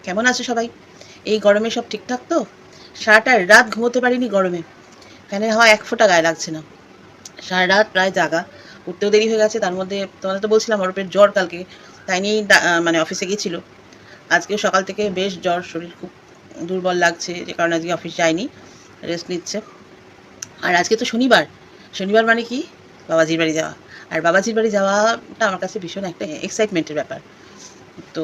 কেমন আছে সবাই? এই গরমে সব ঠিকঠাক তো? সারাটা রাত ঘুমোতে পারিনি গরমে। ফ্যানের হাওয়া এক ফোঁটা গায়ে লাগছে না। সারা রাত প্রায় জাগা, উঠতেও দেরি হয়ে গেছে। তার মধ্যে তোমাদের তো বলছিলাম অরূপের জ্বর কালকে, তাই নিয়েই মানে অফিসে গিয়েছিল। আজকেও সকাল থেকে বেশ জ্বর, শরীর খুব দুর্বল লাগছে, যে কারণে আজকে অফিস যায়নি, রেস্ট নিচ্ছে। আর আজকে তো শনিবার। শনিবার মানে কি? বাবাজির বাড়ি যাওয়া। আর বাবাজির বাড়ি যাওয়াটা আমার কাছে ভীষণ একটা এক্সাইটমেন্টের ব্যাপার। তো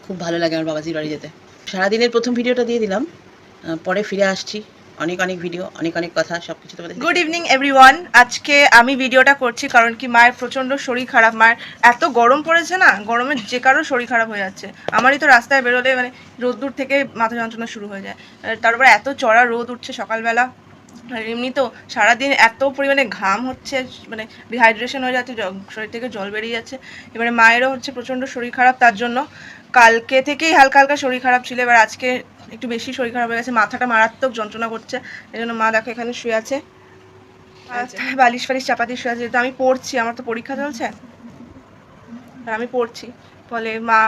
খুব ভালো লাগে আমার বাবাজির বাড়ি যেতে। সারাদিনের প্রথম ভিডিওটা দিয়ে দিলাম, পরে ফিরে আসছি। অনেক অনেক ভিডিও, অনেক অনেক কথা, সব কিছু তোমাদের। Good evening everyone. আজকে আমি ভিডিওটা করছি কারণ কি মায়ের প্রচণ্ড শরীর খারাপ। মায়ের এত গরম পড়েছে না, গরমে যে কারো শরীর খারাপ হয়ে যাচ্ছে। আমারই তো রাস্তায় বেরোলে মানে রোদ্দুর থেকে মাথা যন্ত্রণা শুরু হয়ে যায়। তারপরে এত চড়া রোদ উঠছে সকালবেলা, আর এমনি তো সারাদিন এত পরিমাণে ঘাম হচ্ছে, মানে ডিহাইড্রেশন হয়ে যাচ্ছে, শরীর থেকে জল বেরিয়ে যাচ্ছে। এবারে মায়েরও হচ্ছে প্রচণ্ড শরীর খারাপ, তার জন্য কালকে থেকেই হালকা হালকা শরীর খারাপ ছিল, এবার আজকে একটু বেশি শরীর খারাপ হয়ে গেছে, মাথাটা মারাত্মক যন্ত্রণা করছে। এই জন্য মা দেখো এখানে শুয়ে আছে, বালিশ ফালিশ চাপা দিয়ে শুয়ে আছে। যেহেতু আমি পড়ছি, আমার তো পরীক্ষা চলছে, আর আমি পড়ছি, ফলে মা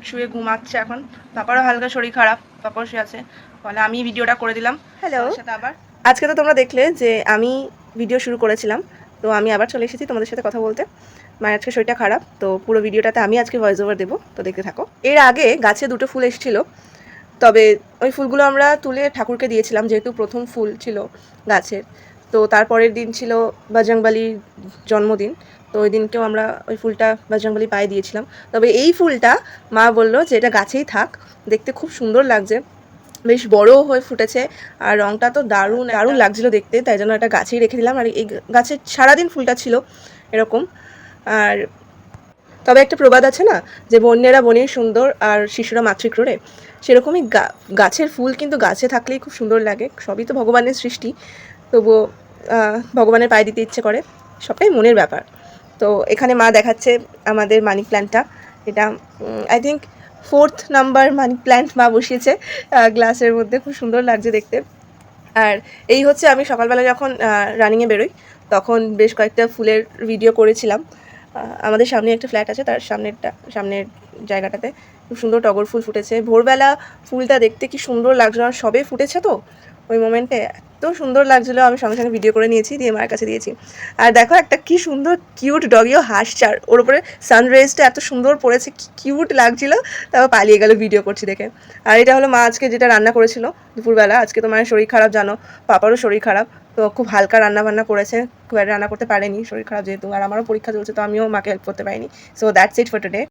শুয়ে ঘুমাচ্ছে এখন। পাপারও হালকা শরীর খারাপ, পাপাও শুয়ে আছে, ফলে আমি ভিডিওটা করে দিলাম। হ্যালো, সাথে আবার আজকে তো তোমরা দেখলে যে আমি ভিডিও শুরু করেছিলাম, তো আমি আবার চলে এসেছি তোমাদের সাথে কথা বলতে। মায়ের আজকে শরীরটা খারাপ, তো পুরো ভিডিওটাতে আমি আজকে ভয়েস ওভার দেবো, তো দেখতে থাকো। এর আগে গাছে দুটো ফুল এসেছিল, তবে ওই ফুলগুলো আমরা তুলে ঠাকুরকে দিয়েছিলাম, যেহেতু প্রথম ফুল ছিল গাছের। তো তারপরের দিন ছিল বজরংবলীর জন্মদিন, তো ওই দিনকেও আমরা ওই ফুলটা বজরংবলী পায়ে দিয়েছিলাম। তবে এই ফুলটা মা বললো যে এটা গাছেই থাক, দেখতে খুব সুন্দর লাগছে, বেশ বড় হয়ে ফুটেছে, আর রঙটা তো দারুণ দারুণ লাগছিলো দেখতে, তাই জন্য এটা গাছেই রেখে দিলাম। আর এই গাছের সারাদিন ফুলটা ছিল এরকম। আর তবে একটা প্রবাদ আছে না, যে বন্যেরা বনেই সুন্দর আর শিশুরা মাতৃক্রোড়ে, সেরকমই গাছের ফুল কিন্তু গাছে থাকলেই খুব সুন্দর লাগে। সবই তো ভগবানের সৃষ্টি, তবুও ভগবানের পায়ে দিতে ইচ্ছে করে, সবটাই মনের ব্যাপার। তো এখানে মা দেখাচ্ছে আমাদের মানি প্ল্যান্টটা। এটা I think 4th number money plant মা বসিয়েছে গ্লাসের মধ্যে, খুব সুন্দর লাগছে দেখতে। আর এই হচ্ছে আমি সকালবেলা যখন রানিংয়ে বেরোই, তখন বেশ কয়েকটা ফুলের ভিডিও করেছিলাম। আমাদের সামনে একটা ফ্ল্যাট আছে, তার সামনের জায়গাটাতে খুব সুন্দর টগর ফুল ফুটেছে। ভোরবেলা ফুলটা দেখতে কি সুন্দর লাগছিল, আর সবে ফুটেছে তো ওই মোমেন্টে এত সুন্দর লাগছিলো, আমি সঙ্গে সঙ্গে ভিডিও করে নিয়েছি, দিয়ে মায়ের কাছে দিয়েছি। আর দেখো একটা কি সুন্দর কিউট ডগিও হাসছে, আর ওর উপরে সানরাইজটা এত সুন্দর পড়েছে, কি কিউট লাগছিলো। তারপর পালিয়ে গেল ভিডিও করছি দেখে। আর এটা হলো মা আজকে যেটা রান্না করেছিল দুপুরবেলা। আজকে তো মায়ের শরীর খারাপ জানো, পাপারও শরীর খারাপ, তো খুব হালকা রান্না বান্না করেছে, খুব একটা রান্না করতে পারেনি, শরীর খারাপ যেহেতু, আর আমারও পরীক্ষা চলছে, তো আমিও মাকে হেল্প করতে পারিনি। So that's it for today.